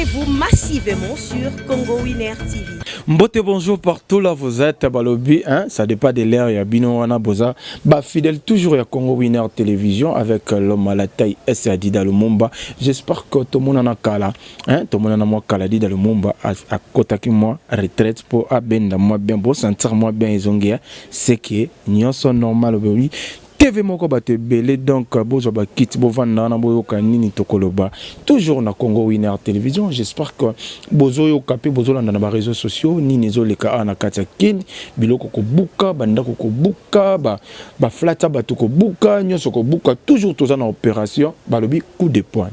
Abonnez-vous massivement sur Congo Winner TV. Mbote bonjour partout là vous êtes balobi hein, ça dépend de l'air ya bino wana boza ba fidèle toujours ya Congo Winner Télévision avec l'homme à la taille S Adida Lumumba. J'espère que tout le monde en a kala hein, tout le monde en a moi kala Adida Lumumba à côté qui moi retraite pour abenda moi bien pour sentir moi bien izongia c'est que nous sommes normal oui. TV moko bate belé donc bozo ba kit bo vanda na boyo kanini tokoloba toujours na Congo Winner Télévision. J'espère que bozo yo kapé bozo landa na ba réseaux sociaux ni nezo leka ana katia kin biloko ko buka banda ko buka ba flata ba to ko buka nyoso ko buka toujours toza na opération balobi coup de pointe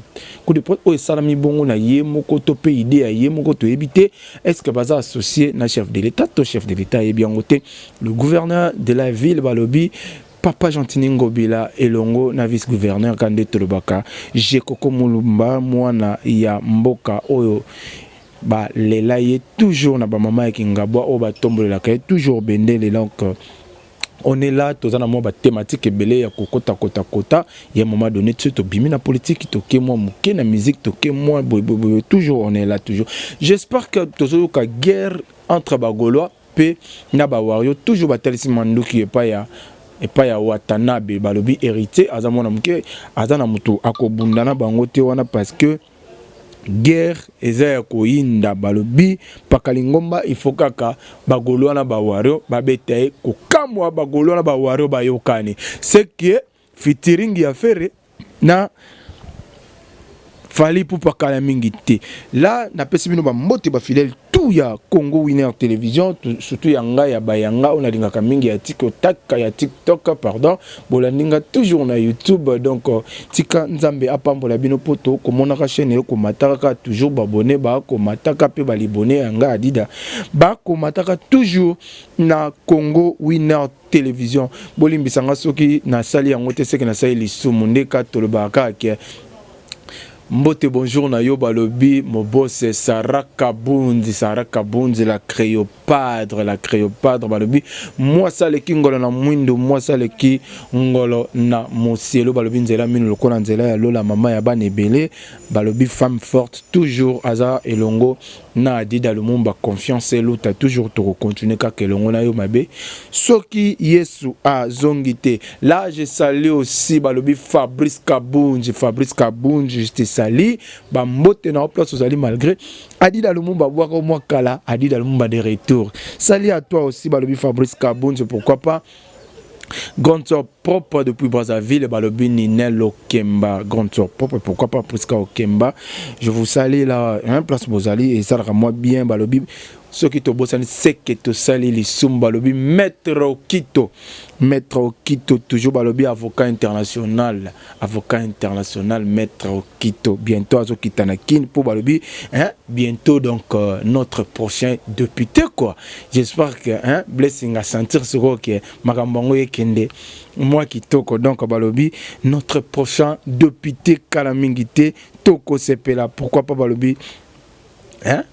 o salami bongo na ye moko to pe idée ya ye moko to éviter est-ce que baza associé na chef de l'état to chef de l'état et bien côté le gouverneur de la ville balobi Papa Jantiningo Bila Elongo na vice-gouverneur Kande Tolobaka Jekoko Mulumba mwana ya mboka oyo ba lela ye toujours na ba mama ya Kingabwa o ba tombolela ka toujours bendele donc on est là tous en amont ba thématique belé ya kokota kota ya moment donné tu to bimi na politique to ke moi muke na musique to ke moi toujours on est là toujours. J'espère que toujours ka guerre entre ba Gaulois pe na ba wario toujours ba telisi mandu qui est pas ya et pas ya Watanabe balobi hérité azamona muke azana mutu akobundana bango te wana parce que guerre eza ya koyinda balobi pakalingomba il faut kaka bagolo na bawario babetaye kokamwa bagolo na bawario bayokani c'est que featuring ya fere na fali pour pakala mingi te là na pesi bino ba mbote ba fidèle tout ya Congo Winner Télévision surtout yanga ya bayanga on a lingaka mingi ya TikTok pardon bolandinga toujours na YouTube donc tika nzambe apambola bino poto komona ka chaîne ko mataka toujours babonné ba ko mataka pe ba libonné yanga Adida ba ko mataka toujours na Congo Winner Télévision bolimbisanga soki na sali yango te seki na sali lisumu ndeka tolobaka ke Mbote bonjour na yo balobi mon boss Sarah Kabunzi la créopadre balobi moi ça le kingolo na mwindo moi ça le ki ngolo na mosielo balobi nzela mino lokola nzela ya lola mama ya bana ebele balobi femme forte toujours aza elongo na Adida Lumumba confiance eluta toujours to continuer kaka elongo na yo mabe soki Yesu a zongite là je salue aussi balobi Fabrice Kabunzi justice sali ba mbote na place sali malgré Adida Lumumba boako moi kala Adida Lumumba de retour. Salut à toi aussi balobi Fabrice Kabunzi pourquoi pas Grand Sœur propre depuis Brazzaville balobi Ninel Okemba Grand Sœur propre pourquoi pas Priska Okemba je vous salue là hein place Bozali et ça rend moi bien balobi ce qui te bosse c'est que tu sali les sumba balobi Maître Okito toujours balobi avocat international Maître Okito bientôt azo kitanakin pour balobi hein bientôt donc notre prochain député quoi. J'espère que hein blessing à sentir ce que makambango yekende moi qui toko donc balobi notre prochain député kalamingité toko sepela pourquoi pas balobi hein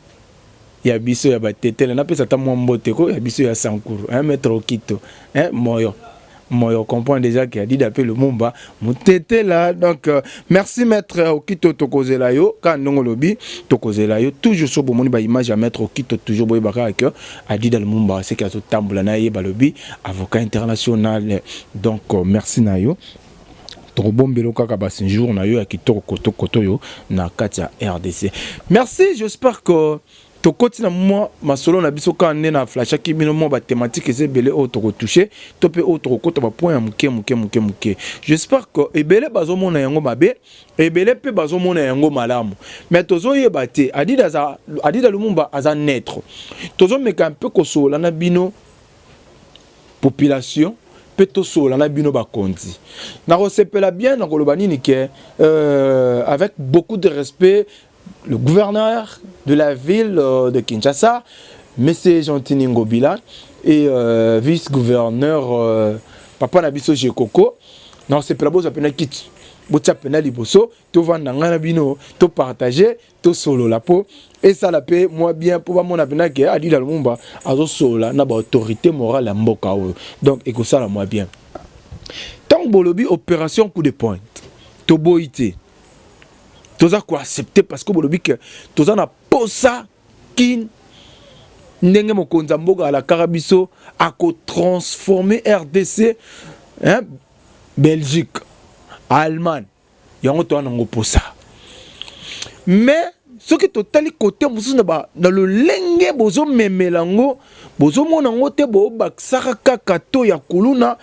ya biso ya batetele na pesa ta mbote ko ya biso ya sankuru hein Maître Okito hein moyo comprend déjà qu'il a dit d'appeler le Mumba mutete là donc merci Maître Okito tokozela yo ka ndongo lobi tokozela yo toujours so bomoni ba image ya Maître Okito toujours boy baka que a dit dans le Mumba c'est qu'il a tambola na ye balobi avocat international donc merci na yo tobombelo kaka ba séjour na yo ya kitoko koto yo na katia RDC merci. J'espère que to kotina moi masolo na biso ka na flash ki bino mo ba thématique ezebele auto ko toucher to pe auto ko to ba point muke j'espère que ebele bazo mona yango mabe ebele pe bazo mona yango malamu mais tozo yeba te Adida Lumumba aza naître tozo meka un peu ko sola na bino population peto sola na bino bakonzi na resepela bien na koloba nini ke avec beaucoup de respect le gouverneur de la ville de Kinshasa, M. Jantiningo Bila, et vice-gouverneur Papa Nabiso Jekoko. Non, c'est pas la bosse à kit. Botia pena liboso, to vanda ngana bino, to partager, to solo la peau. Et ça la paix, moi bien, pour mon apena qui a dit dans le Mumba, azo sola, na ba autorité morale à Mboka. Donc, écoute ça la moi bien. Tant bolobi opération coup de pointe. To boité. toza ko accepter parce que bolobi que toza na posa qui ndenge mokonza mboka ala karabiso a ko transformer RDC, hein, Belgique, Allemagne, yango to na ngoposa. Mais ce qui totali côté musu na le lenge bozo memelango bozo mona ngote bo baksaka kaka to ya kuluna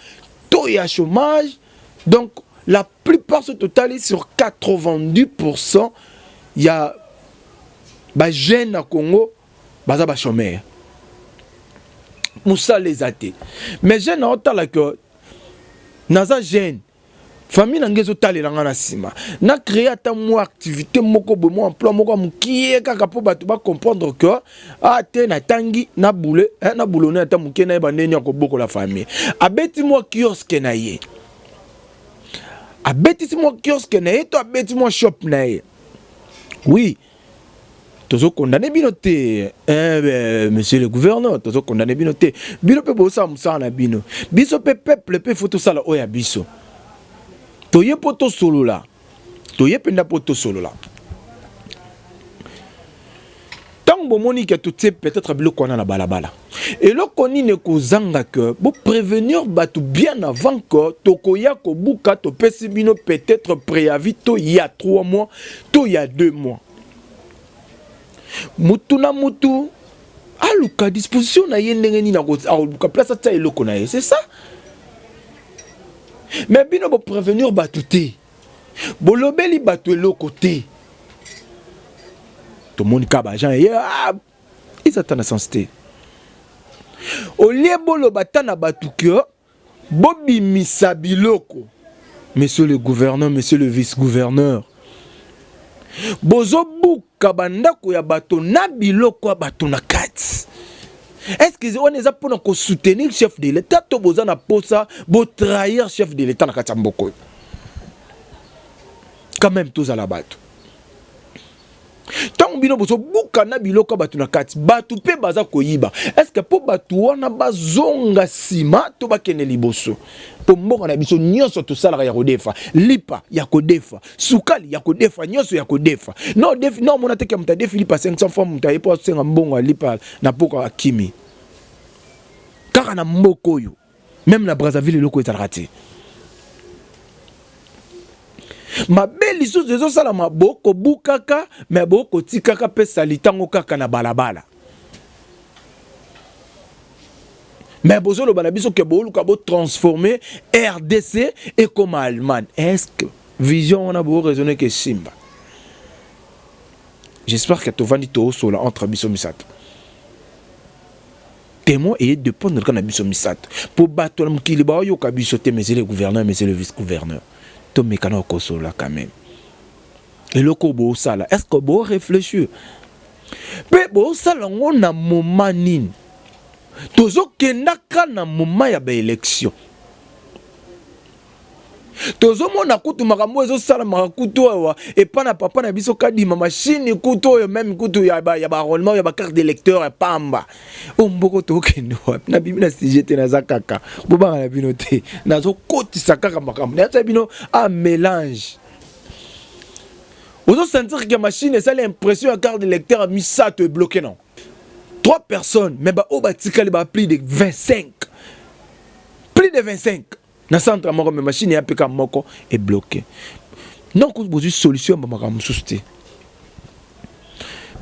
to ya chômage. Donc la plupart se totalise sur 90%. Il y a des jeunes à Congo, baza ba chômeur. Moussa les athées. Mais jeunes à otala que naza jeune famille nangezo tali langa na sima. Na créé ata mo activité moko bo mo emploi moko mukie kaka po batu ba comprendre que te na tangi na boule na boulone ata mukie na ba neni ko boko la famille. Abeti mo kiosque na ye. Abeti mo kiosque na ye to abeti mo shop na ye. Oui. Tozo condamné binoté, monsieur le gouverneur, tozo condamné binoté. Bino pe bosa musa na bino. Biso pe peuple pe photo sala oya biso. Toye poto solo la. Toye penda poto solo la. Tant bon moni que tout peut-être biloko na balabala. Et là koni ne kozanga que pour prévenir batu bien avant que tokoya ko buka to pesi bino peut-être préavis to il y a 3 mois, to il y a 2 mois. Mutu na mutu aluka disposition na yendenge ni na ko aluka place ta eloko na ye, c'est ça. Mais bino bo prévenir batu te. Bo lobeli batu eloko te. To moni ka ba jan ye ils attendent sens te. Au lieu bolo batana batu que bobi misabiloko. Monsieur le gouverneur, monsieur le vice-gouverneur. Bozo buka bandako ya bato na biloko ya bato na kati. Est-ce que on est pour nous soutenir le chef de l'État to boza na posa bo trahir chef de l'État na kati ya mboko? Quand même tous à la bato. Tant bino bozo buka na biloko bato na kati, bato pe baza koyiba. Est-ce que pour bato wana bazonga sima to bakene liboso? Pour mboka na biso nyonso to sala ya kodefa, lipa ya kodefa, sukali ya kodefa, nyonso ya kodefa. Non defi non mona te ke mta defi lipa 500 fois mta yepo senga mbongo lipa na poko akimi. Kaka na mboko yo, même na Brazzaville loko ezalaka te. Ma belle lisusu ezo sala maboko bukaka mais boko tikaka pe salitango kaka na balabala. Mais bozolo banabiso ke boluka bo transformer RDC et comme Allemagne. Est-ce que vision on a beau raisonner que Simba? J'espère que tu vas dire tout sur la entre biso misato. Témoin et de prendre le cannabis misato pour battre le mukili ba yo kabiso te monsieur le gouverneur, monsieur le vice-gouverneur. To mekana ko sola quand même. Et le ko bo sala, est-ce que bo réfléchir? Pe bo sala ngona moment nini? Tozo kendaka na moment ya ba élection. Tozo mona kutu makambo ezo sala makakutu wa et pas na papa na biso kadima machine kutu yo même kutu ya ba roulement ya ba carte d'électeur ya pamba. O mboko to kendo na bibi na sujet na zakaka. Bo ba na bino te. Na zo koti sakaka makambo. Na bino a mélange. Ozo sentir que machine ça l'impression ya carte d'électeur a mis ça te bloqué non. 3 personnes mais ba o ba tikali ba plus de 25. Plus de 25. Na centre moko me machine ya peka moko est bloqué. Non ko bozu solution ba makambo suste.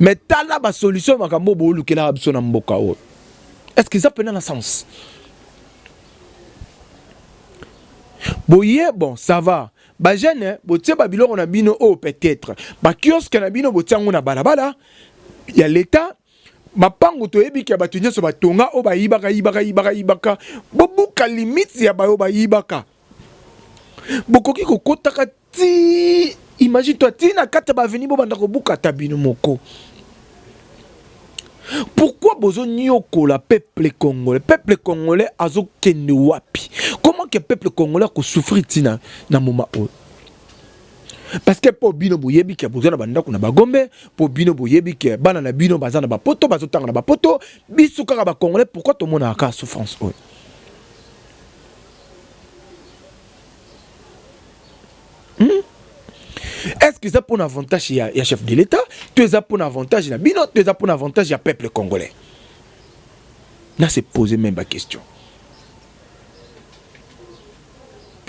Mais tala ba solution makambo bo lukela biso na mboka o. Est-ce que ça peut dans sens? Boye bon, ça va. Ba jeune, bo tie ba biloko na bino o peut-être. Ba kiosque na bino bo tiango na balabala. Il y a l'état mapango to yebi ke batu nyeso batonga o ba yibaka bobuka limite ya ba o ba yibaka bokoki kokotaka ti imagine toi ti na kata ba veni bo banda ko buka tabino moko. Pourquoi bozo nyokola peuple congolais azo kende wapi? Comment que peuple congolais ko souffrir tina na moment o? Parce que pour bino boyebi ke bozana banda kuna bagombe, pour bino boyebi ke bana na bino bazana ba poto bazotanga na ba poto, biso kaka ba congolais pourquoi tout le monde a ka souffrance o? Est-ce est-ce que ça pour un avantage il y a chef de l'État, tu es pour un avantage il bino, tu es pour un avantage il y a peuple congolais. Là c'est poser même la question.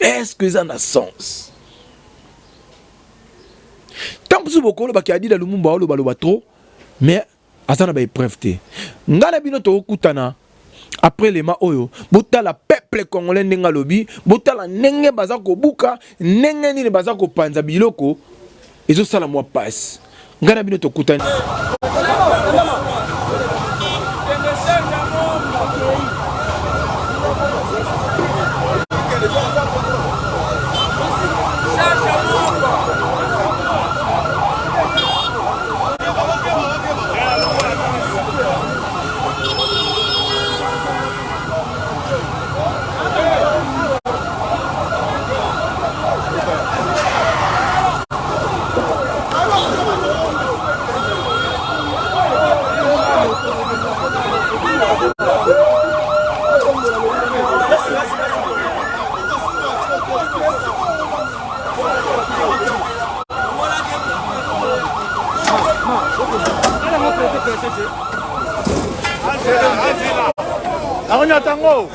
Est-ce que ça a sens? Tant que beaucoup qui a dit dans le Lumumba trop, mais ça n'a pas épreuve. Ngana bino to kutana après les ma oyo, bota la peuple congolais nenga lobi, bota la nenge bazako buka, nenge ni bazako panza biloko, ezo sala moi passe. Ngana bino to kutana. Tango.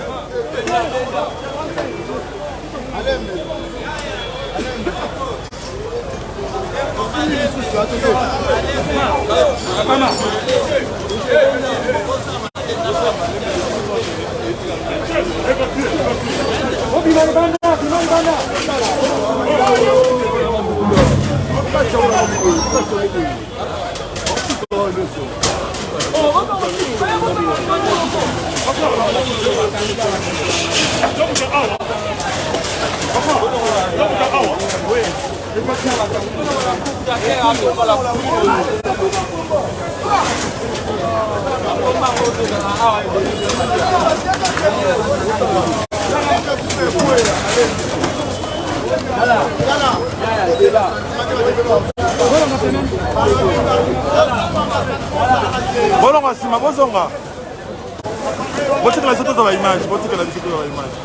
Bolonga sima bozonga. Botika la soto za image, botika la soto za image.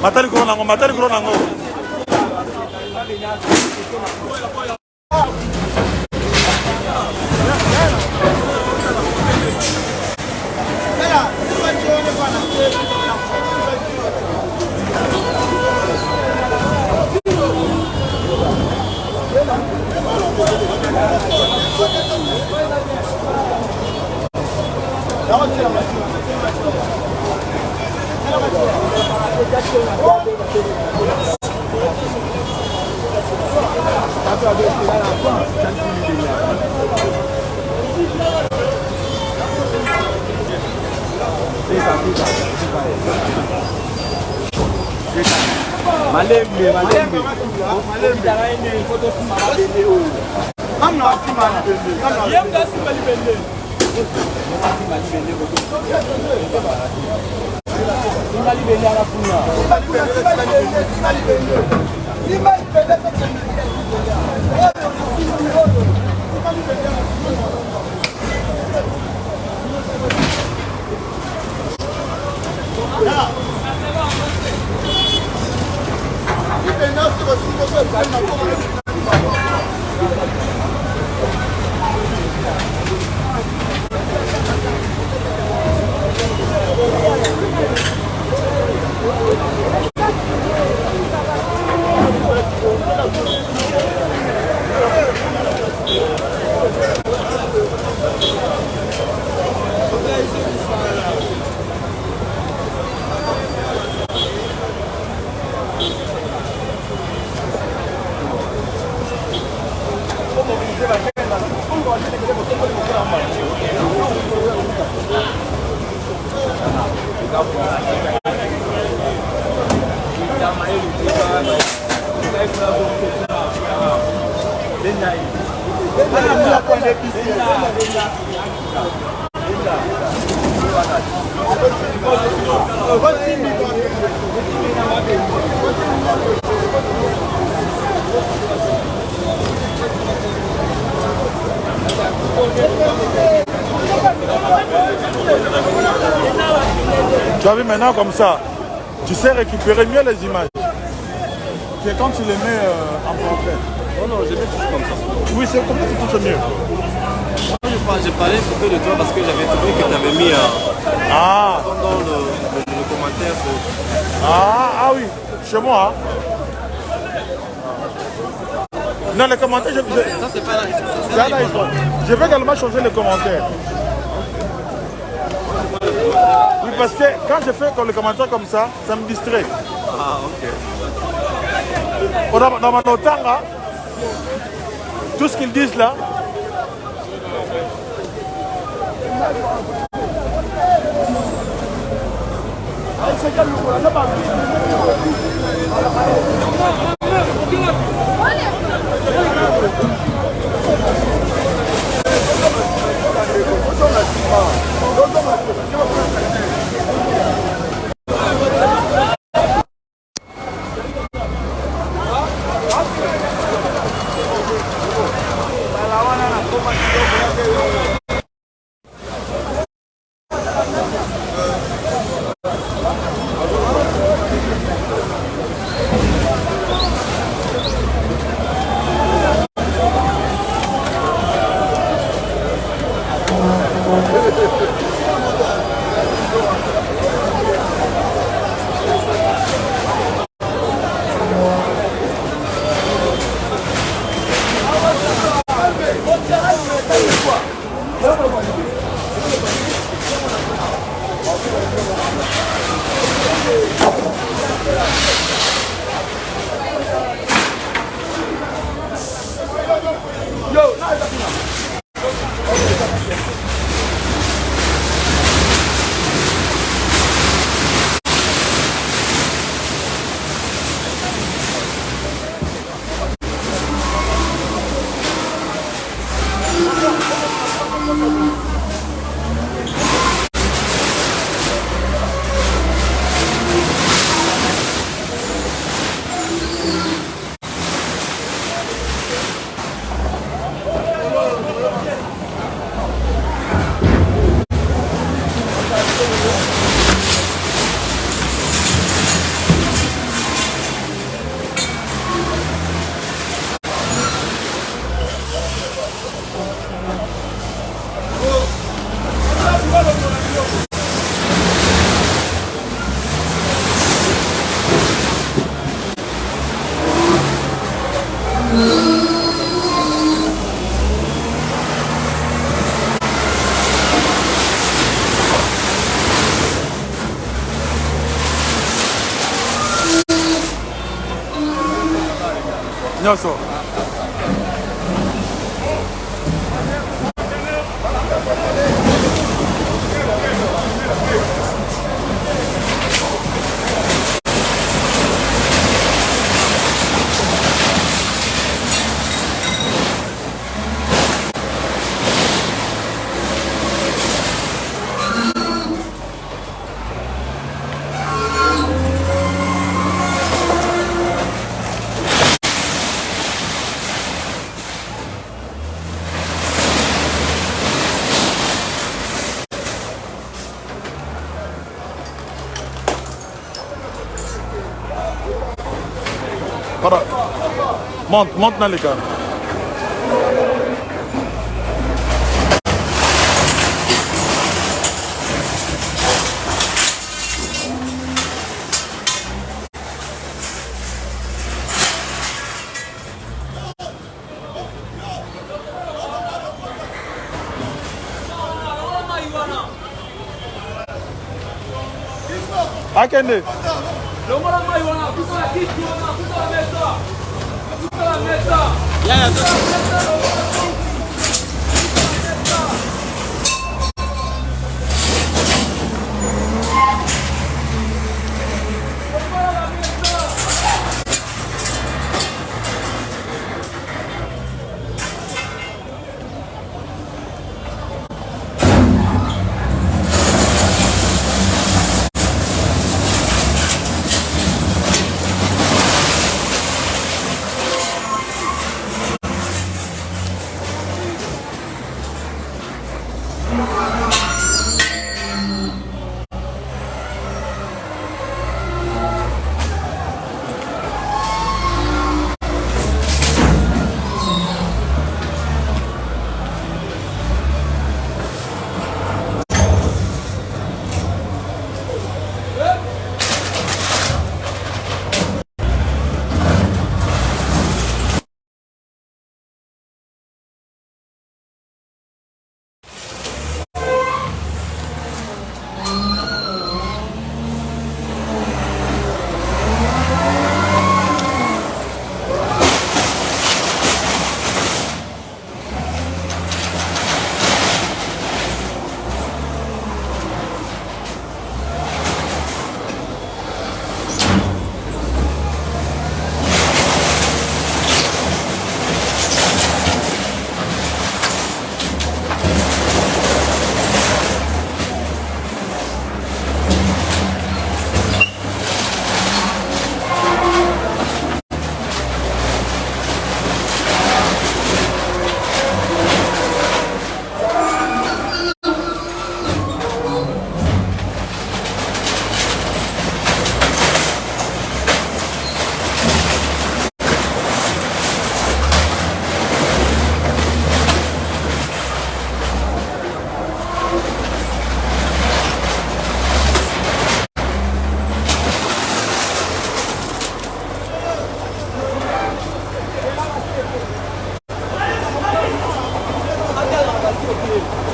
Matali Gronango, Matali Gronango. Malembe. Tu as vu maintenant comme ça, tu sais récupérer mieux les images. C'est quand tu les mets en portrait. Oh non, je mets toujours comme ça. Oui, c'est comme ça que tu touches mieux. J'ai parlé plutôt de toi parce que j'avais trouvé que tu avais mis dans le commentaire. Ah oui, chez moi. Non, les commentaires, Ça, c'est pas là. c'est un iPhone. Je vais également changer les commentaires. Oui, parce que quand je fais comme les commentaires comme ça, ça me distrait. Ah, ok. Dans mon temps, là, tout ce qu'ils disent là, nyonso. Para. Monte dans les gars. Akende.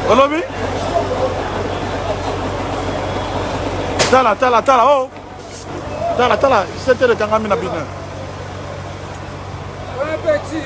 Olobi? Tala, oh! Tala, c'était le Kangami Nabine. Ouais, petit.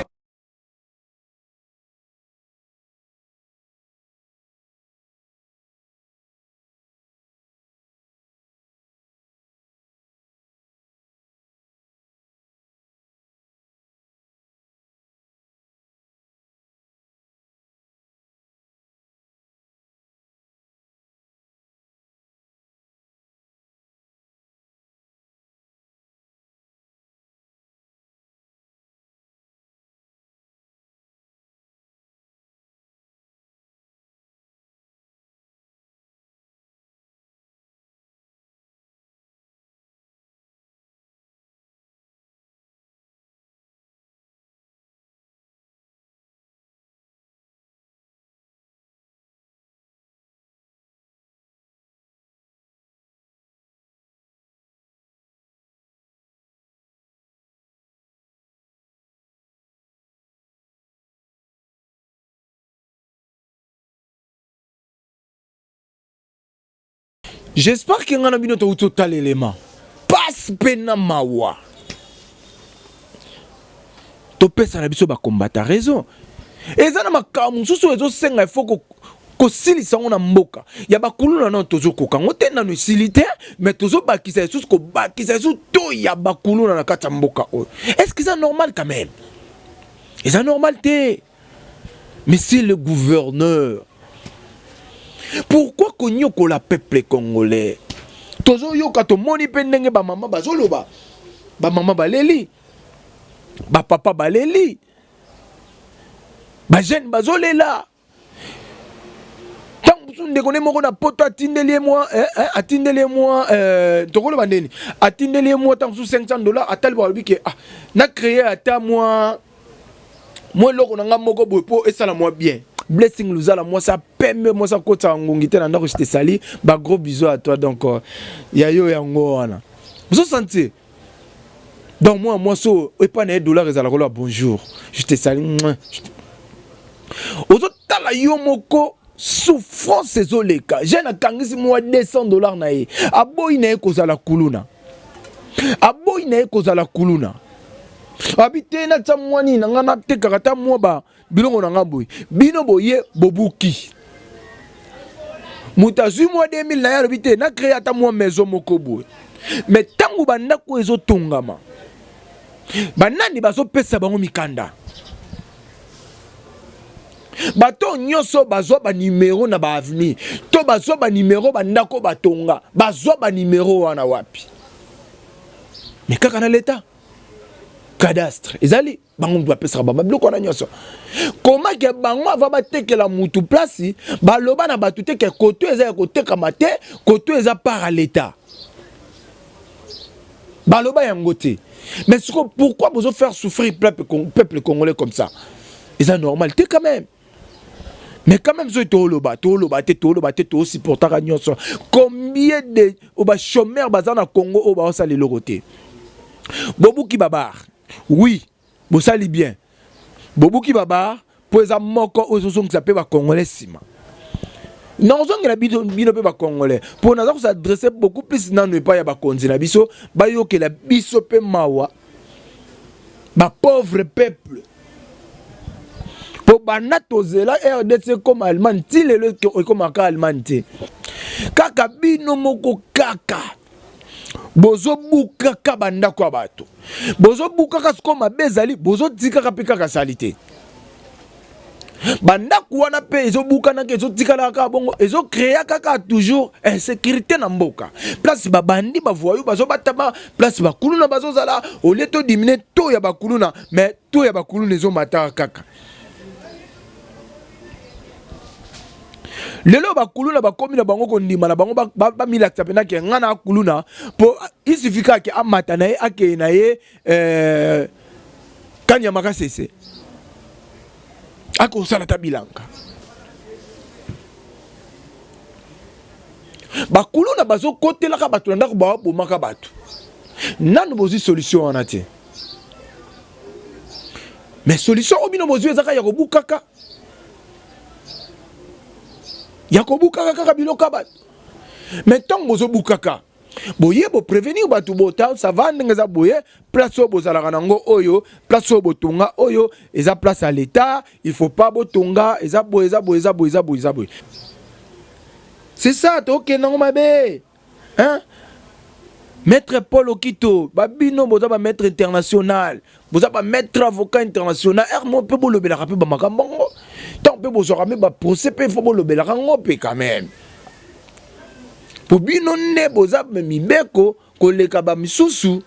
J'espère que ngana bino to total élément. Passe pena mawa. To pesa na biso ba combattre raison. Eza na makamu susu ezo senga il faut ko silisa ngona mboka. Ya bakuluna non tozo koka. Ngote na no silité mais tozo bakisa susu ko bakisa susu to ya bakuluna na kata mboka. Est-ce que c'est normal quand même? C'est normal té. Mais c'est le gouverneur. Pourquoi konyoko la peuple congolais? Tozo yoka to moni pendenge ba mama bazoloba. Ba mama baleli. Ba papa baleli. Ba jeune bazolela. Tant sunde kone moko na poto atindeli moi atindeli moi tokolo bandeni. Atindeli moi tant sous $500 atali ba biki na créer ata moi loko na ngamoko bopo et ça la moi bien. Blessing Luzala, moi ça pembe, moi ça kota ngongite na ndako j'te sali, ba gros bisous à toi donc yayo yango wana. Vous sentez? Donc moi so et pas $1 ezala ko bonjour. Je te sali. Ozo tala yo moko souffrance ezoleka. J'ai na kangisi moi $200 na ye. Aboyi na ye kozala kuluna. Aboyi na ye kozala kuluna. Habité na tsamwani na ngana te karata moi ba bilongo na ngamboy bino boye bobuki mutazu moi 2000 na ya habité na créer ata moi maison moko boy mais tangu banda ko ezo tongama banani bazo pesa bango mikanda bato nyoso bazwa ba numéro na ba avenir to bazwa ba numéro banda ko batonga bazwa ba numéro wana wapi mais kaka na l'état cadastre ezali bango doit pesa ba bloko na nyoso comment que bango va bateke la mutu place baloba na batute ke koto eza ko teka mate koto eza par à l'état baloba yangote mais pourquoi vous faire souffrir peuple congolais comme ça c'est normal c'est quand même mais quand même zo toloba te supporter nyoso combien de chômeurs bazana Congo o ba sali lokote Bobuki Babar. Oui, vous savez bien. Bobuki Babar, pour les amoko aux gens qui s'appellent Congolais Sima. Non, on a bino pe Congolais. Pour nous s'adresser beaucoup plus dans ne pas y avoir konzina biso, ba yo que la biso pe mawa. Ba pauvre peuple. Pour banato zela RDC comme Allemagne, ti le comme Allemagne. Kaka bino moko kaka. Bozo buka kabanda kwa bato. Bozo buka kasko mabezali, bozo tika kapika kasalite. Banda kuwana pe ezo buka na kezo tika la ka bongo ezo créer kaka toujours insécurité na mboka. Place ba bandi ba voyou bazo batama, place ba kuluna bazo zala au lieu de diminuer to ya ba kuluna, mais to ya ba kuluna ezo mata kaka. Lelo ba kuluna ba komi na bango kondima na bango ba milakta pena ke ngana kuluna po isifika ke amata na ye ake na ye kanya makasese ako sala tabilanka ba kuluna bazo kotela ka batu ndako ba bomaka batu nanu bozi solution wana te mais solution obino bozi ezaka ya kobukaka Yako bukaka kaka biloko ba. Mais tant bozo bukaka. Boye bo prévenir batu bota ça va ndengeza boye place au bozala kanango oyo place au botonga oyo eza place à l'état il faut pas botonga eza boye. C'est ça to kenango mabe. Hein? Maître Paul Okito, babino boza ba maître international, boza ba maître avocat international, mo pe bo lobela ka pe ba makambo. Tant pe bo zora me ba procès pe fo bo lobela ka ngope quand même. Pour bino ne boza mibeko koleka ba misusu,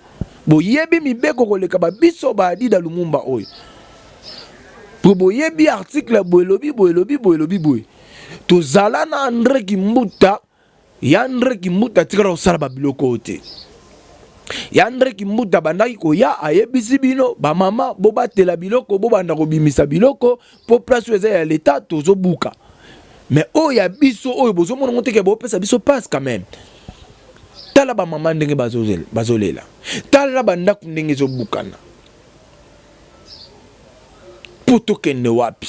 bo yebi mibeko koleka ba biso ba adi da Lumumba oyo. Pour bo yebi article boelobi. To zala na André Kimbuta, ya André Kimbuta tikara osala ba biloko te. Ya André Kimbuta bandaki ko ya ayebisi bino ba mama bo batela biloko bo banda ko bimisa biloko po place eza ya l'état tozo buka. Mais oh ya biso oh bozo mona ngote ke bo pesa biso passe quand même. Tala ba mama ndenge bazolela. Tala ba ndaku ndenge zo bukana. Poto kende wapi.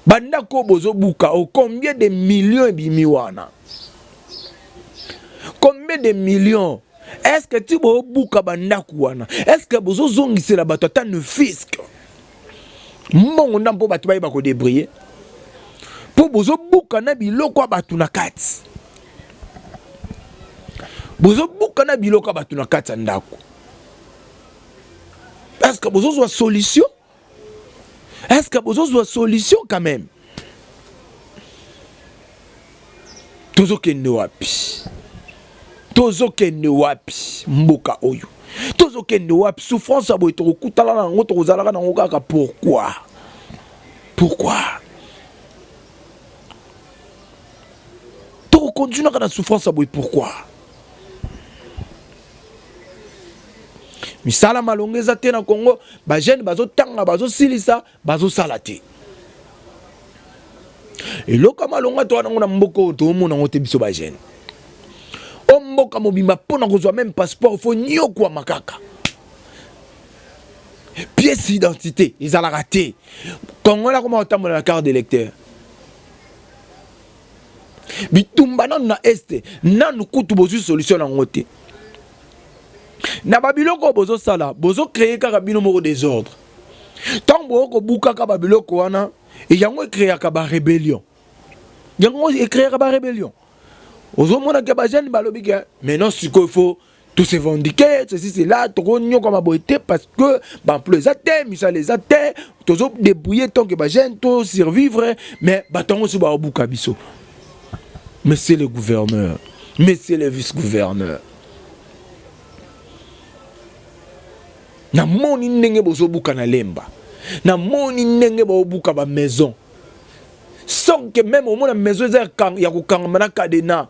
Bandako bozo buka au combien de millions bimiwana. Combien de millions? Est-ce que tu vas bouka bandaku wana? Est-ce que bozo zongisi la bato ta ne fisc? Mon on po batu ba ko débrayer. Po bozo buka na biloko batu na kati. Bozo buka na biloko batu na kati ndako. Est-ce que bozo zo solution? Est-ce que bozo zo solution quand même? Tozo kende wapi? Tozo kende wapi mboka oyo. Tozo kende wapi souffrance abo to kutala na ngo to zalaka na ngo kaka pourquoi? To continue na souffrance abo pourquoi? Misala malongeza te na Congo ba jeune bazo tanga bazo silisa bazo salate. Et loka malonga to na mboko to mona ngote biso ba jeune. Mboka mobimba pona kozwa même passeport faut nyokwa makaka. Pièce d'identité, ils ont raté. Congo là comment on la carte d'électeur. Bitumba na este, nanu kutu bozu solution na ngote. Na babiloko bozo sala, bozo créer kaka bino moko désordre. Tant boko buka ka babiloko wana, et yango créer ka ba rébellion. Yango créer ka ba rébellion. Ozomona ke ba jeune balobi ke maintenant il faut tout se vendiquer ceci c'est là to konyo comme boité parce que ba plus até misala les até tozo débrouiller tant que ba jeune to survivre mais batongo so ba buka biso. Monsieur le gouverneur, monsieur le vice-gouverneur. Na moni ndenge bozo buka na lemba. Na moni ndenge bo buka ba maison. Sans que même au moins la maison ya kokangama na kadena.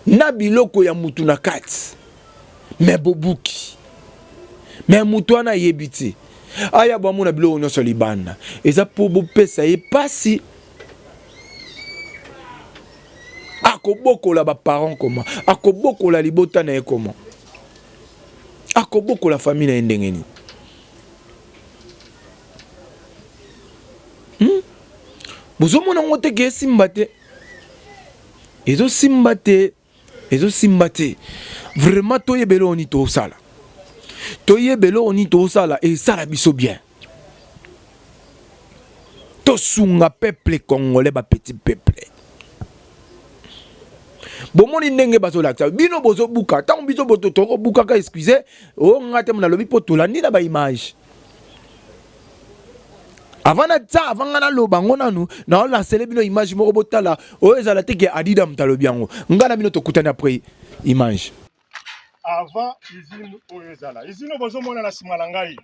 Na biloko ya mutu na kati. Me bobuki. Me mutu ana yebiti. Aya ba mona biloko nyonso libanda. Eza po bopesa ye pasi. Akoboko la ba parents comment? Akoboko la libota na ye comment? Akoboko la famille na ndengeni. Bozo mona ngote ke simbate. Ezo simbate. Vraiment toye belo oni to sala. Toye belo oni to sala et sala biso bien. To sunga peuple congolais ba petit peuple. Bomoni ndenge bazo laksa bino bozo buka tant biso boto to buka ka excusez o ngate mona lobi poto landi na ba image. Avant ça, avant ngana loba ngona nu na la célébino image moko botala o ezala teke adida mtalobi yango ngana bino to kutana après image avant usine o ezala usine bozo mona na simalangai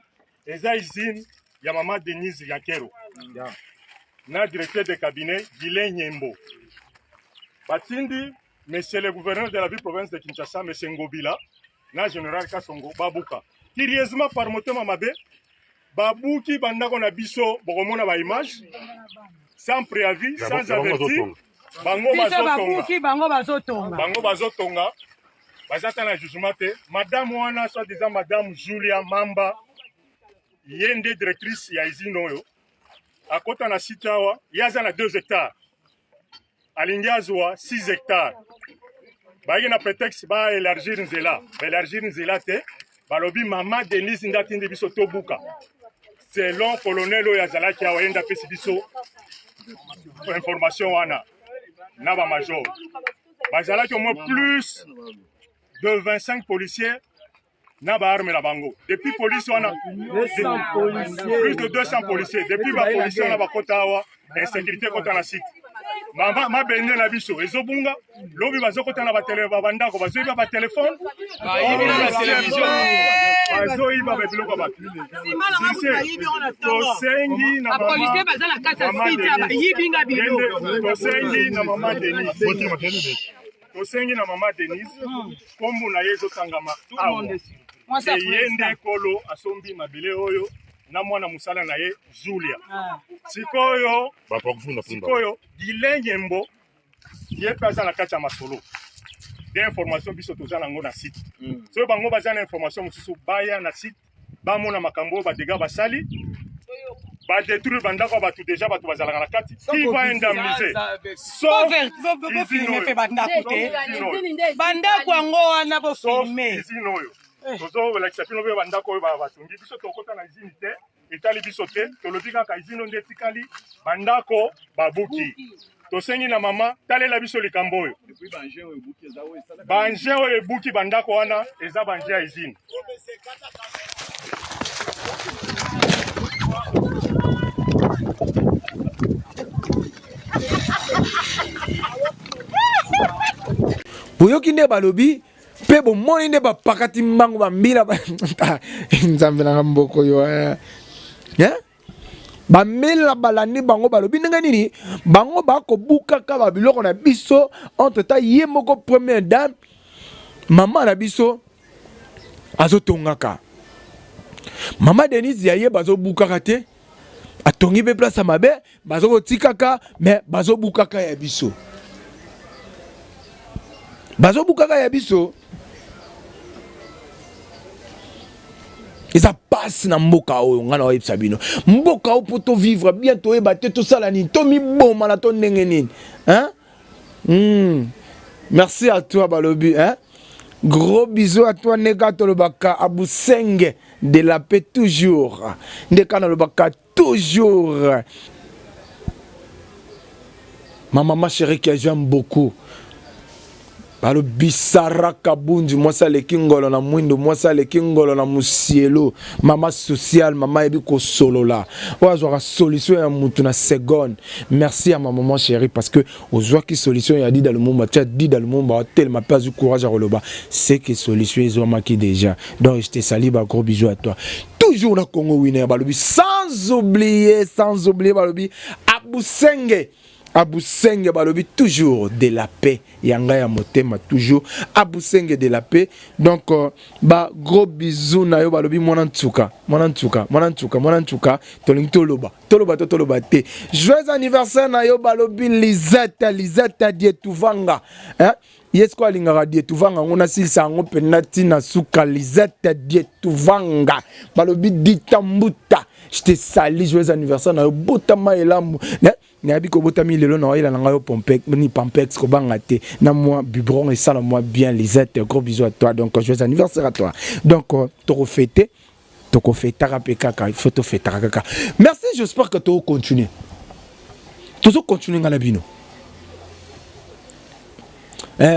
eza usine ya mama Denise Yakero na directeur de cabinet Gilen Nyembo batindi monsieur le gouverneur de la ville province de Kinshasa monsieur Ngobila na général Kasongo babuka curieusement par motema mabe Babouki bandako na biso bokomona ba image sans préavis sans avertir bango bazotonga bazata na jugement te madame wana soit disant madame Julia Mamba yende directrice ya usine oyo à côté na site awa yaza na 2 hectares alingi azwa 6 hectares baiki na prétexte ba élargir nzela te balobi mama Denise ndatindi biso tobuka selon colonel oyo azalaki awa yenda pesi biso information wana na ba major bazalaki au moins plus de 25 policiers na ba arme na bango depuis police wana plus de 200 policiers depuis ba policiers na ba kota awa insécurité kota na site ma bende na biso ezobunga lobi bazokota na ba télé ba bandako bazoyiba ba téléphone bazoyiba ba biloko ba tosengi na policier bazala kata site aba yibinga biloko tosengi na mama Denise kombu na yezo tangama awa yende kolo asombi mabile oyo na mwana musala na ye Julia sikoyo Gilenyembo ye pesa na kati ya masolo d'information biso toza nango na site so bango baza na information mususu baya na site bamona makambo ba dégâts basali ba détruire bandako batu déjà batu bazalaka na kati qui va indemniser sauf bandako yango wana bo filmer izinoyo tozo la exception be bandako oyo batungi biso tokota na izini te etali biso te tolobi kaka izino nde etikali bandako babuki tosengi na mama talela biso likambo oyo banje oyo ebuki bandako wana eza banje ya izini boyoki nde balobi pe bomoni nde bapakati mbango bambila nzambe na mboko yo bamela balandi bango balobi ndenge nini bango bakobukaka babiloko na biso entre temps ye moko première dame mama na biso azotongaka mama Denise yaye bazobukaka te atongi pe place mabe bazokotikaka mais bazobukaka ya biso Eza passe na mboka oyo ngana oyebisa bino mboka o poto vivre bien to eba te to sala ni to mi boma na to ndenge nini merci à toi balobi gros bisous à toi nega to lobaka abusenge de la paix toujours ndeka na lobaka toujours ma maman chérie que j'aime beaucoup Balo bisara kabunji mwasa leki ngolo na mwindo mwasa leki ngolo na musielo mama social mama ebi ko solola oazwa solution ya mutu na seconde merci à ma maman chérie parce que ozwa ki solution ya dida le monde tu as dit dans le monde tellement pas du courage à roloba c'est que solution ils ont marqué déjà donc je te salue ba gros bisous à toi toujours na Congo winner balobi sans oublier balobi Abusenge Abusenge balobi toujours de la paix yanga ya motema toujours Abusenge de la paix donc ba gros bisous na yo balobi mwana ntuka tolingi toloba te joyeux anniversaire na yo balobi Lizata Dietuvanga yesko alingaka Dietuvanga ngona silisa ngo penati na suka Lizata Dietuvanga balobi ditambuta je te salue joyeux anniversaire na yo botama elamu Nabi ko botami lelo na ila nga yo pampex ko banga te na moi biberon et ça la moi bien Lisette gros bisous à toi donc joyeux anniversaire à toi donc to fêter kaka il faut te fêter kaka merci j'espère que tu continuer ngala bino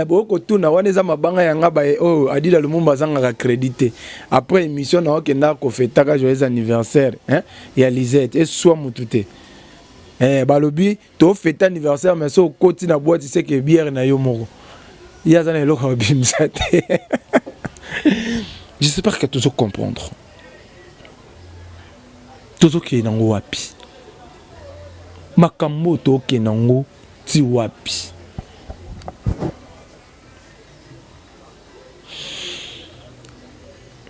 boko tuna waneza mabanga yanga ba adila lumumba zanga crédité après émission na okenda ko fêter joyeux anniversaire ya Lisette et soit mutute balobi to fête anniversaire mais so koti na boîte c'est que bière na yo moko ya zana eloko bimsate j'espère que tu vas comprendre tout qui nango wapi makambo to ke nango ti wapi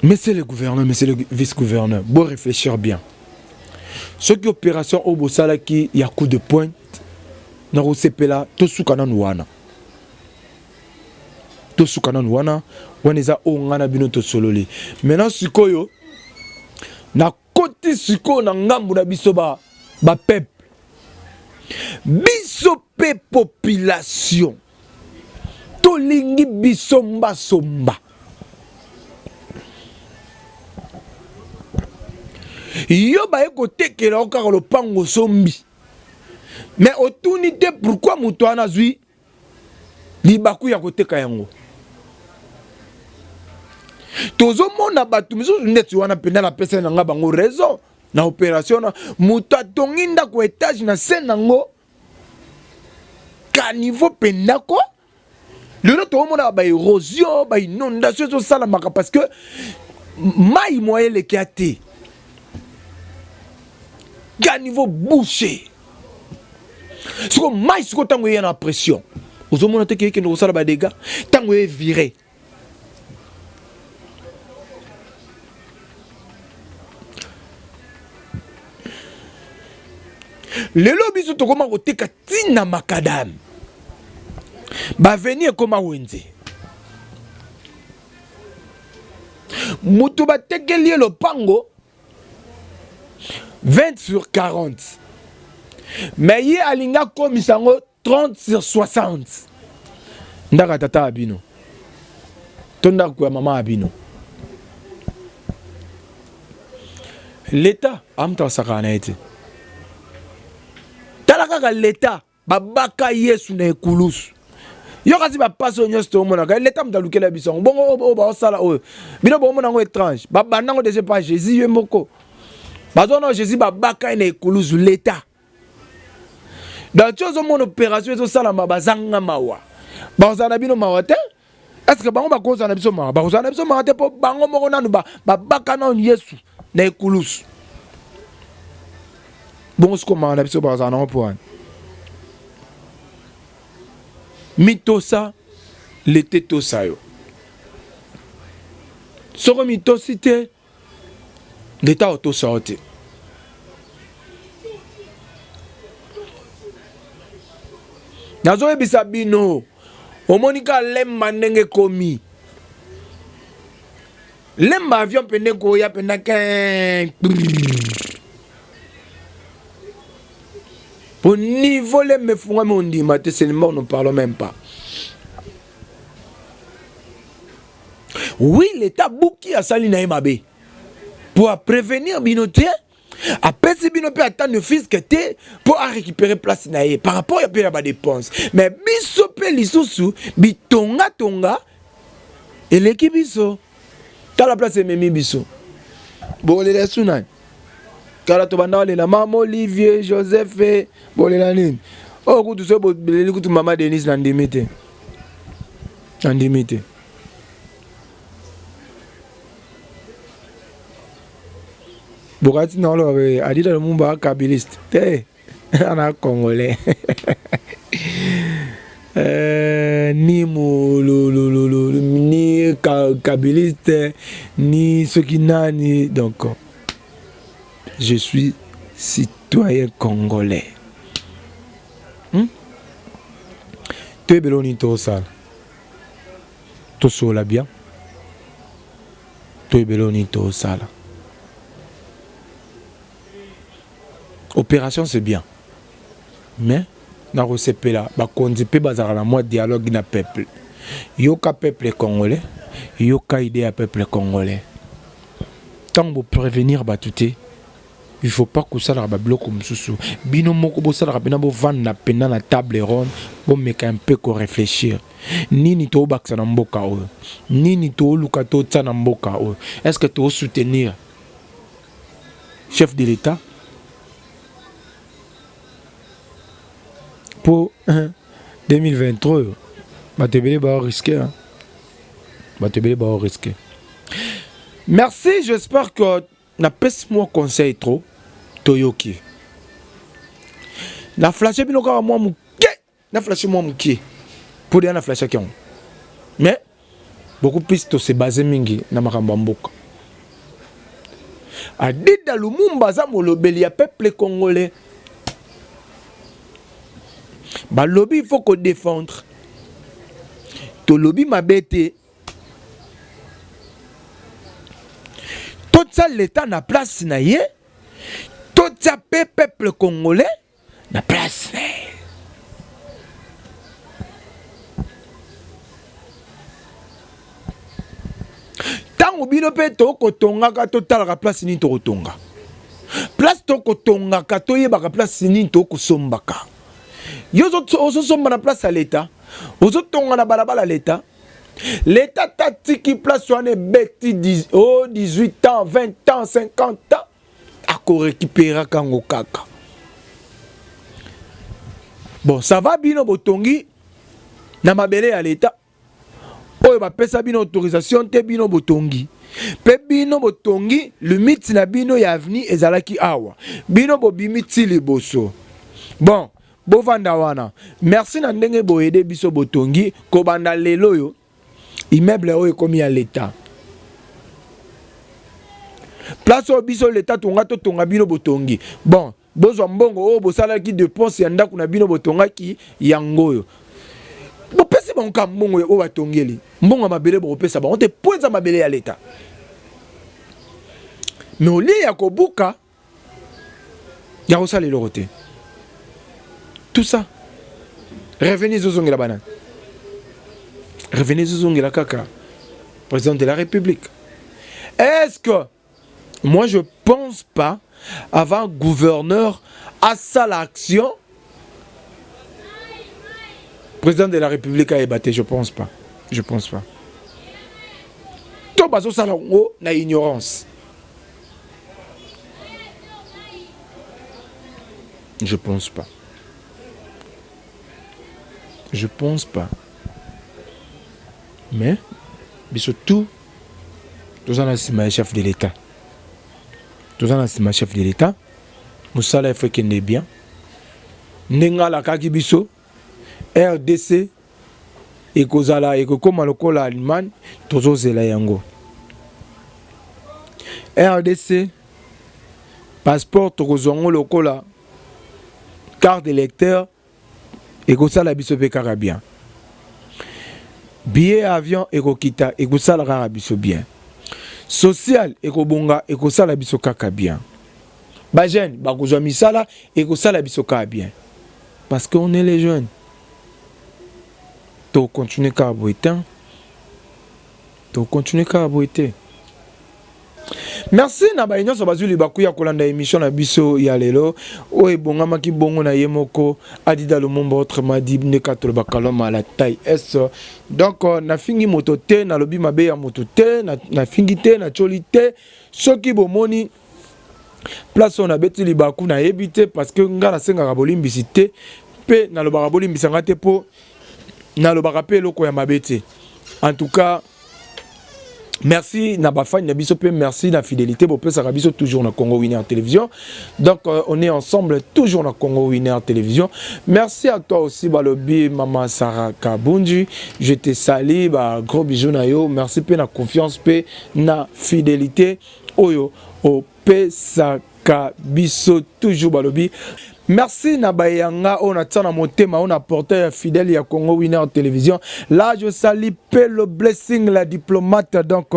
monsieur le gouverneur monsieur le vice-gouverneur bon réfléchir bien. Ce qui opération au Bosala qui y a coup de pointe, na rosepela to sukana nuana. To sukana nuana, waneza o ngana bino to sololi. Maintenant sikoyo na koti siko na ngambu na bisoba ba peuple biso pe population tolingi biso mbasomba yo baye kotekela okaka lopango sombi mais otuni te pourquoi mutu wana zwi libaku ya koteka yango tozomona bato misusu ndeti wana penda na pesa na nga bango raison na opération na mutu atongi ndako etage na se nango ka niveau penda ko lelo tozomona ba érosion ba inondation ezosalamaka parce que mai moye eleki te ka niveau bouché siko mai siko tango eya na pression ozomona te keke ndo kosala ba dégâts tango e viré lelo biso tokoma koteka tina makadam baveni ekoma wenze mutu batekeli lopango 20 sur 40 mais ye alinga komisango 30 sur 60 ndaka tata abino to ndako ya mama abino l'état amtasaka na ete talaka l'état babaka yesu na ekulusu yo kasi bapaso nyonso tomonaka l'état mtalukela biso bongo oyo baosala oyo bino bomonango étrange babandango déjà pas jésus ye moko bazona jésus babaka na ekulusu l'état dans chose mon opération ezosalama bazanga mawa bazana bino mawa te est-ce que bango bakozana biso mawa bazana biso mawa te po bango moko nanu babaka na yesu na ekulusu bon ce comment na biso bazana po mitosa l'été tosa yo soko mitosité l'état otosa ote nazo ebisa bino omonika lemba ndenge komi lemba avion pende koya penda ke au niveau les me funga me ondima te seulement on ne parle même pas. Oui, l'état bouki a sali na mabe pour prévenir binoté a pesi binope attendre fisc te pour récupérer place na ye par rapport à payer ba dépense mais biso pe lisusu bitonga tonga et l'équipe biso ta la place memi biso bon les sunan kala to banda le la maman Olivier Joseph bolela nini o kutu so boleli kutu mama Denise na ndimite Bogati na lo adida le mumba kabiliste te ana congolais ni ni kabiliste ni ce qui n'a ni donc je suis citoyen congolais. Tu es beloni to sal. To sola bien. Tu es beloni to sal. Opération c'est bien. Mais na resepe là, ba kondipe bazara na moi dialogue na peuple. Yoka peuple congolais, yoka idée à peuple congolais. Tant vous prévenir batuté. Il faut pas que ça la bloc comme sous bino moko bo sala bina bo vendre na pena na table ronde bo meka un peu ko réfléchir nini to baksa na mboka o nini to luka to tsa na mboka o est-ce que tu soutenir chef de l'état pour 2023 batebele ba risquer merci, j'espère que na pèse moi conseil trop toyoki na flasher bino ka moi muke na flasher moi muke pour dire na flasher kion mais beaucoup plus to se baser mingi na makambo mboka adida lumumba za molobeli ya peuple congolais ba lobby il faut qu'on défendre to lobby mabete tout ça l'état na place na ye tout tapé peuple congolais na place. Tango bino pe to kotonga ka total ka place ni to kotonga. Place to kotonga ka to yeba ka place ni to kosombaka. Yozo ozo somba na place à l'état. Ozo tonga na balabala l'état. L'état tati qui place wane beti 18 ans, 20 ans, 50 ans. Ako récupérer kango kaka. Bon, ça va bino botongi na mabele à l'état. Oyo ba pesa bino autorisation te bino botongi. Pe bino botongi limite na bino ya avenue ezalaki awa. Bino bobimi ti liboso. Bon, bovanda wana. Merci na ndenge boyede biso botongi ko banda lelo yo. Immeuble oyo komi à l'état. Place au biso l'état tonga to tonga bino botongi. Bon, bozo mbongo o bosalaki dépense ya ndako na bino botonga ki yangoyo. Bo pese ba nka mbongo o batongeli. Mbongo mabele bo pesa ba on te poza mabele ya l'état. Mais au lieu ya kobuka ya osala le roté. Tout ça. Revenez zozongi la banane. Revenez zozongi la kaka. Président de la République. Est-ce que moi je pense pas avant gouverneur à ça l'action président de la République a ébatté, je pense pas. Je pense pas. Tout bazo salongo na ignorance. Je pense pas. Je pense pas. Mais, surtout, tous en a chef de l'État. Tous en a chef de l'État. Moussala fait qu'il est bien. Nenga la kaki biso. RDC et kozala et comme lokola Allemagne tozo zela yango. RDC passeport tokozongo lokola carte d'électeur et kozala biso pe kaka bien. Billet avion et kokita et kozala kaka biso bien. Social et kobonga et kozala biso kaka bien. Ba jeune ba kozwa misala et kozala biso kaka bien. Parce qu'on est les jeunes. To continuer à aboiter. To continuer à aboiter. Merci na ba nyonso bazuli bakuya kolanda émission na biso ya lelo o ebongama ki bongo na yemoko adida lumumba autrement dit ne katolo bakaloma à la taille S. Donc na fingi moto te na lobi mabe ya moto te na fingi te na choli te soki bomoni place on a beti libaku na yebite parce que ngala senga bolimbisi te pe na lo bolimbisa ngate po na lo barape loko ya mabete. En tout cas, merci na bafani na biso pe merci na fidélité bo pe sarabiso toujours na Congo Winner Télévision. Donc on est ensemble toujours na Congo Winner Télévision. Merci à toi aussi balobi maman Sarah Kabunji, je te salue ba gros bisous na yo. Merci pe na confiance pe na fidélité oyo o pe sakabiso toujours balobi. Merci Nabayanga, on a tant à monter, on a porté fidèle à Congo Winner Télévision. Là, je salue le blessing, la diplomate. Donc,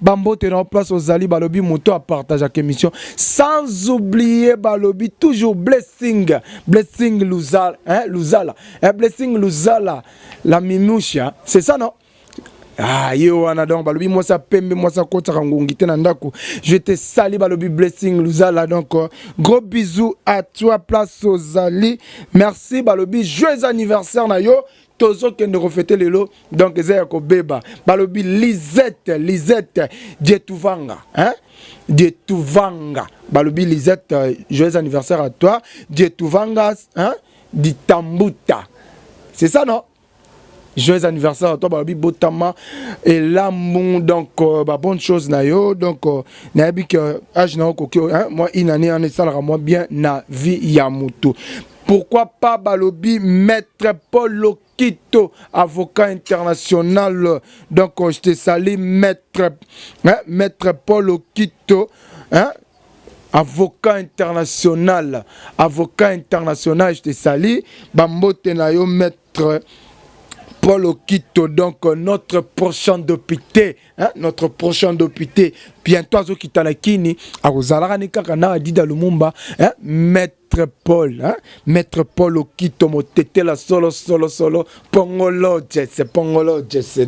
Bambo, tu es en place aux Ali Balobi, Moto à partager la émission. Sans oublier Balobi, toujours blessing. Blessing Luzala, hein, Luzala. Blessing Luzala, la Mimoucha. C'est ça, non? Ah, yo, wana donc, balobi, moi ça pembe, moi ça kota rangongite nandako. Je te salue, balobi, blessing, Luzala, donc, gros bisous à toi, place aux Ali. Merci, balobi, joyeux anniversaire, na yo. Tozo qui nous refêter le lot, donc, Zéako Beba, balobi, Lisette, Djetuvanga, hein? Djetuvanga, balobi, Lisette, joyeux anniversaire à toi. Djetuvanga, hein? Ditambuta. C'est ça, non? Joyeux anniversaire à toi, Babi Botama et l'amour, donc, bonne chose, Nayo, donc, Nabi, moi, une année, en essayant moi bien, na vie Yamutu. Pourquoi pas, Balobi, Maître Paul Lokito, avocat international, donc, je te salue, Maître Paul Lokito, hein? Avocat international, je te salue, Bambote Nayo, Maître Paul Okito, donc notre prochain député, hein, notre prochain député, bientôt à Zokitanakini, à Rosalarani Kakana, Adida Lumumba, hein, Maître Paul, hein, Maître Paul Okito, Motete la solo, Pongolo Jesse,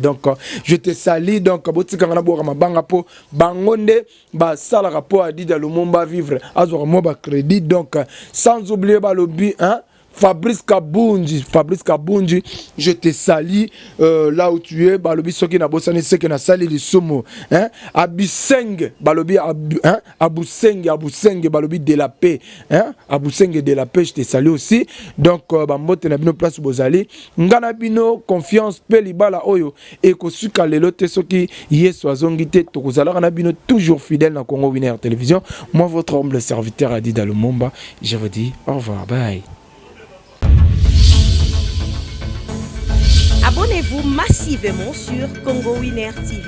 donc je te salue, donc, Botikana Borama Bangapo, Bangonde, Sala rapport Adida Lumumba vivre, Azormoba crédit, donc, sans oublier Balobi, hein. Fabrice Kabunji, je te salue là où tu es. Balobi soki na bosani seke na sali li somo, hein? Abuseng, balobi hein? Abuseng balobi de la paix, hein? Abuseng de la paix, je te salue aussi. Donc bambote na bino place bozali, ngana bino confiance pe libala oyo et ko suka lelo te soki yeso azongi te tokozala na bino toujours fidèle na Congo Winner Télévision. Moi votre humble serviteur Adida Lumumba, je vous dis au revoir, bye. Abonnez-vous massivement sur Congo Winner TV.